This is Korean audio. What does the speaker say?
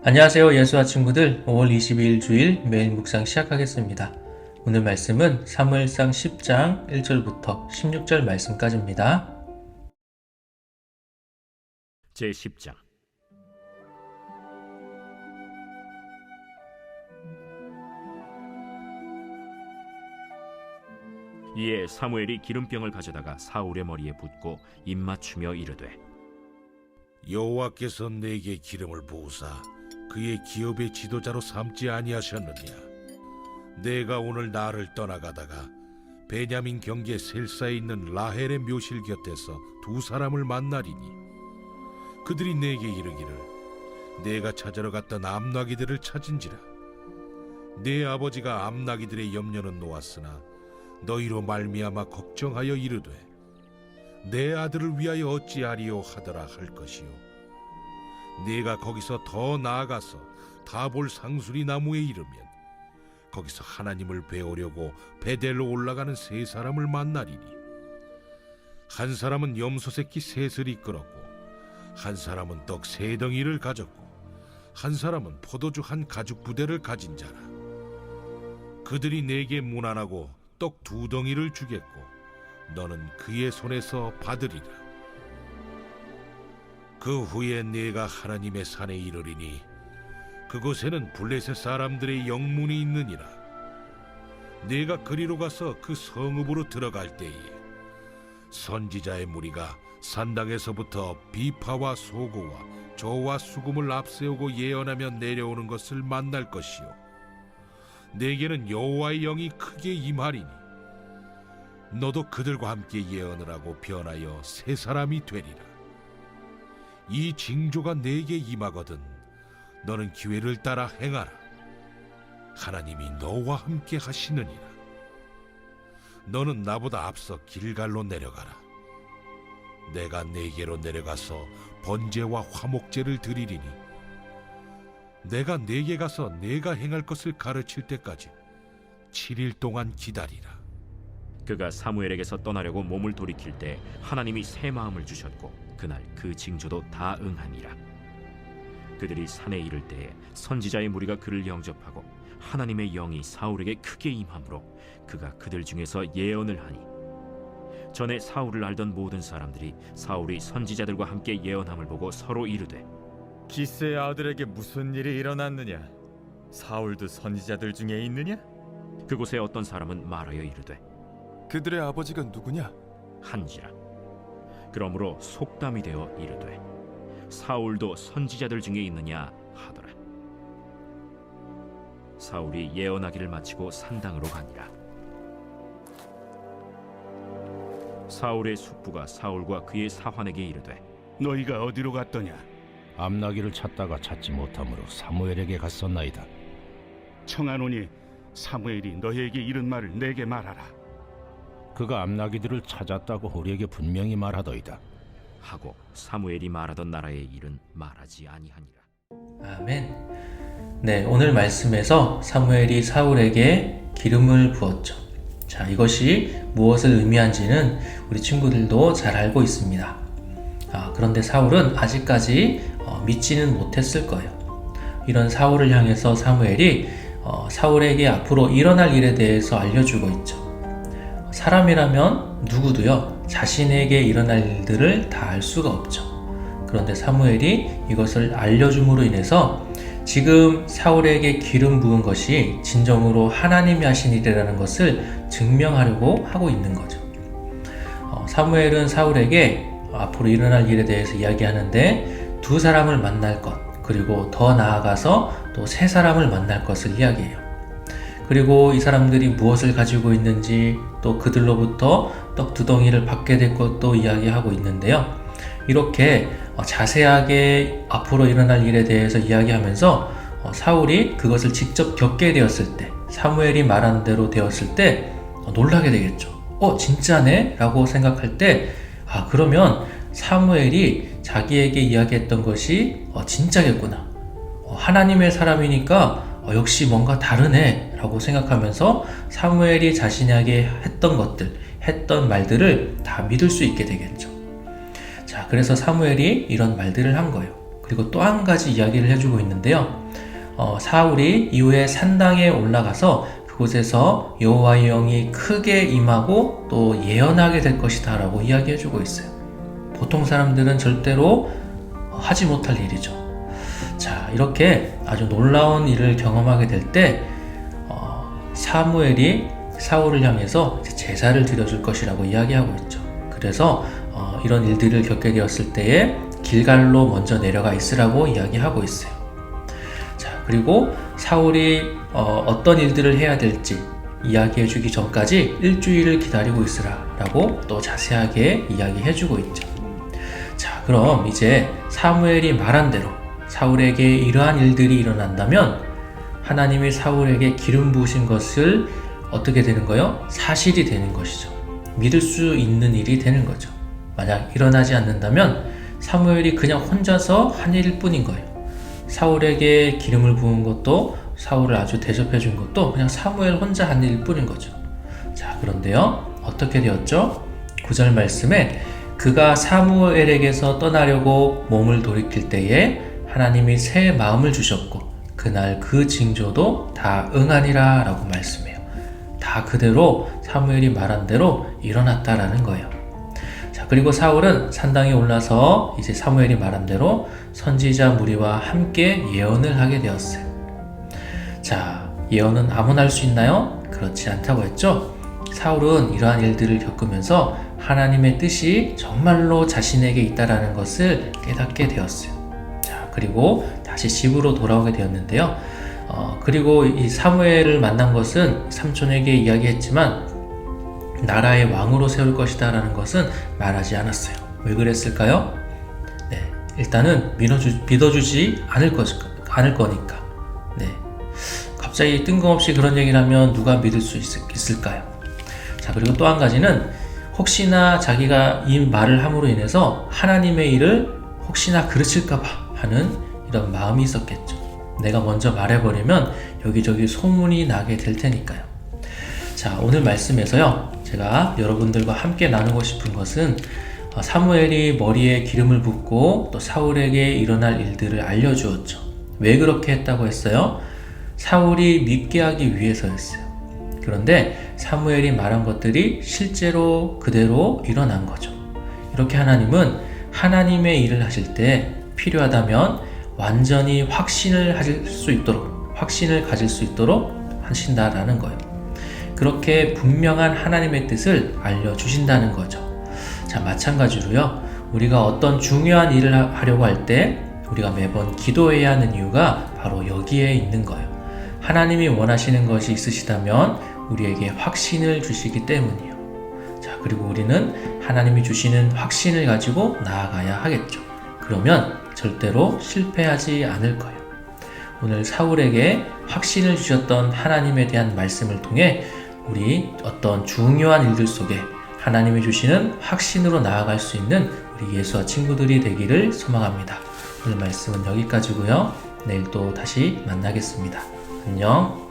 안녕하세요. 예수와 친구들. 5월 22일 주일 매일 묵상 시작하겠습니다. 오늘 말씀은 사무엘상 10장 1절부터 16절 말씀까지입니다. 제10장. 이에 사무엘이 기름병을 가져다가 사울의 머리에 붓고 입맞추며 이르되, 여호와께서 내게 기름을 부으사 그의 기업의 지도자로 삼지 아니하셨느냐? 내가 오늘 나를 떠나가다가 베냐민 경계 셀사에 있는 라헬의 묘실 곁에서 두 사람을 만나리니 그들이 내게 이르기를 내가 찾으러 갔던 암나기들을 찾은지라. 내 아버지가 암나기들의 염려는 놓았으나 너희로 말미암아 걱정하여 이르되 내 아들을 위하여 어찌하리요 하더라 할 것이요. 네가 거기서 더 나아가서 다볼 상수리 나무에 이르면 거기서 하나님을 배우려고 베델로 올라가는 세 사람을 만나리니 한 사람은 염소 새끼 셋을 이끌었고 한 사람은 떡 세 덩이를 가졌고 한 사람은 포도주 한 가죽 부대를 가진 자라. 그들이 내게 문안하고 떡 두 덩이를 주겠고 너는 그의 손에서 받으리라. 그 후에 네가 하나님의 산에 이르리니 그곳에는 블레셋 사람들의 영문이 있느니라. 네가 그리로 가서 그 성읍으로 들어갈 때에 선지자의 무리가 산당에서부터 비파와 소고와 저와 수금을 앞세우고 예언하며 내려오는 것을 만날 것이요. 네게는 여호와의 영이 크게 임하리니 너도 그들과 함께 예언을 하고 변하여 새 사람이 되리라. 이 징조가 네게 임하거든 너는 기회를 따라 행하라. 하나님이 너와 함께 하시느니라. 너는 나보다 앞서 길갈로 내려가라. 내가 네게로 내려가서 번제와 화목제를 드리리니 내가 네게 가서 네가 행할 것을 가르칠 때까지 7일 동안 기다리라. 그가 사무엘에게서 떠나려고 몸을 돌이킬 때 하나님이 새 마음을 주셨고 그날 그 징조도 다 응하니라. 그들이 산에 이를 때에 선지자의 무리가 그를 영접하고 하나님의 영이 사울에게 크게 임함으로 그가 그들 중에서 예언을 하니 전에 사울을 알던 모든 사람들이 사울이 선지자들과 함께 예언함을 보고 서로 이르되, 기스의 아들에게 무슨 일이 일어났느냐? 사울도 선지자들 중에 있느냐? 그곳에 어떤 사람은 말하여 이르되, 그들의 아버지가 누구냐? 한지라. 그러므로 속담이 되어 이르되, 사울도 선지자들 중에 있느냐 하더라. 사울이 예언하기를 마치고 산당으로 가니라. 사울의 숙부가 사울과 그의 사환에게 이르되, 너희가 어디로 갔더냐? 암나기를 찾다가 찾지 못하므로 사무엘에게 갔었나이다. 청하노니 사무엘이 너희에게 이른 말을 내게 말하라. 그가 암나기들을 찾았다고 우리에게 분명히 말하더이다. 하고 사무엘이 말하던 나라의 일은 말하지 아니하니라. 아멘. 네, 오늘 말씀에서 사무엘이 사울에게 기름을 부었죠. 자, 이것이 무엇을 의미한지는 우리 친구들도 잘 알고 있습니다. 그런데 사울은 아직까지 믿지는 못했을 거예요. 이런 사울을 향해서 사무엘이 사울에게 앞으로 일어날 일에 대해서 알려주고 있죠. 사람이라면 누구도요, 자신에게 일어날 일들을 다 알 수가 없죠. 그런데 사무엘이 이것을 알려줌으로 인해서 지금 사울에게 기름 부은 것이 진정으로 하나님이 하신 일이라는 것을 증명하려고 하고 있는 거죠. 사무엘은 사울에게 앞으로 일어날 일에 대해서 이야기하는데 두 사람을 만날 것, 그리고 더 나아가서 또 세 사람을 만날 것을 이야기해요. 그리고 이 사람들이 무엇을 가지고 있는지, 또 그들로부터 떡 두 덩이를 받게 될 것도 이야기하고 있는데요. 이렇게 자세하게 앞으로 일어날 일에 대해서 이야기하면서 사울이 그것을 직접 겪게 되었을 때, 사무엘이 말한 대로 되었을 때 놀라게 되겠죠. 진짜네? 라고 생각할 때, 그러면 사무엘이 자기에게 이야기했던 것이 진짜겠구나. 하나님의 사람이니까 역시 뭔가 다르네 라고 생각하면서 사무엘이 자신에게 했던 것들, 했던 말들을 다 믿을 수 있게 되겠죠. 자, 그래서 사무엘이 이런 말들을 한 거예요. 그리고 또 한 가지 이야기를 해주고 있는데요. 사울이 이후에 산당에 올라가서 그곳에서 여호와의 영이 크게 임하고 또 예언하게 될 것이다 라고 이야기해주고 있어요. 보통 사람들은 절대로 하지 못할 일이죠. 자, 이렇게 아주 놀라운 일을 경험하게 될 때 사무엘이 사울을 향해서 제사를 드려줄 것이라고 이야기하고 있죠. 그래서 이런 일들을 겪게 되었을 때에 길갈로 먼저 내려가 있으라고 이야기하고 있어요. 자, 그리고 사울이 어떤 일들을 해야 될지 이야기해 주기 전까지 일주일을 기다리고 있으라 라고 또 자세하게 이야기해 주고 있죠. 자, 그럼 이제 사무엘이 말한 대로 사울에게 이러한 일들이 일어난다면 하나님이 사울에게 기름 부으신 것을 어떻게 되는 거요? 사실이 되는 것이죠. 믿을 수 있는 일이 되는 거죠. 만약 일어나지 않는다면 사무엘이 그냥 혼자서 한 일일 뿐인 거예요. 사울에게 기름을 부은 것도 사울을 아주 대접해 준 것도 그냥 사무엘 혼자 한 일일 뿐인 거죠. 자, 그런데요, 어떻게 되었죠? 9절 말씀에 그가 사무엘에게서 떠나려고 몸을 돌이킬 때에 하나님이 새 마음을 주셨고 그날 그 징조도 다 응하니라 라고 말씀해요. 다 그대로 사무엘이 말한 대로 일어났다라는 거예요. 자, 그리고 사울은 산당에 올라서 이제 사무엘이 말한 대로 선지자 무리와 함께 예언을 하게 되었어요. 자, 예언은 아무나 할 수 있나요? 그렇지 않다고 했죠. 사울은 이러한 일들을 겪으면서 하나님의 뜻이 정말로 자신에게 있다라는 것을 깨닫게 되었어요. 자, 그리고 다시 집으로 돌아오게 되었는데요. 그리고 이 사무엘을 만난 것은 삼촌에게 이야기했지만 나라의 왕으로 세울 것이다 라는 것은 말하지 않았어요. 왜 그랬을까요? 네, 일단은 믿어주지 않을 거니까. 네, 갑자기 뜬금없이 그런 얘기를 하면 누가 믿을 수 있을까요? 자, 그리고 또 한 가지는 혹시나 자기가 이 말을 함으로 인해서 하나님의 일을 혹시나 그르칠까봐 하는 이런 마음이 있었겠죠. 내가 먼저 말해버리면 여기저기 소문이 나게 될 테니까요. 자, 오늘 말씀에서요, 제가 여러분들과 함께 나누고 싶은 것은 사무엘이 머리에 기름을 붓고 또 사울에게 일어날 일들을 알려주었죠. 왜 그렇게 했다고 했어요? 사울이 믿게 하기 위해서였어요. 그런데 사무엘이 말한 것들이 실제로 그대로 일어난 거죠. 이렇게 하나님은 하나님의 일을 하실 때 필요하다면 완전히 확신을 가질 수 있도록 하신다라는 거예요. 그렇게 분명한 하나님의 뜻을 알려주신다는 거죠. 자, 마찬가지로요, 우리가 어떤 중요한 일을 하려고 할 때 우리가 매번 기도해야 하는 이유가 바로 여기에 있는 거예요. 하나님이 원하시는 것이 있으시다면 우리에게 확신을 주시기 때문이에요. 자, 그리고 우리는 하나님이 주시는 확신을 가지고 나아가야 하겠죠. 그러면 절대로 실패하지 않을 거예요. 오늘 사울에게 확신을 주셨던 하나님에 대한 말씀을 통해 우리 어떤 중요한 일들 속에 하나님이 주시는 확신으로 나아갈 수 있는 우리 예수와 친구들이 되기를 소망합니다. 오늘 말씀은 여기까지고요. 내일 또 다시 만나겠습니다. 안녕.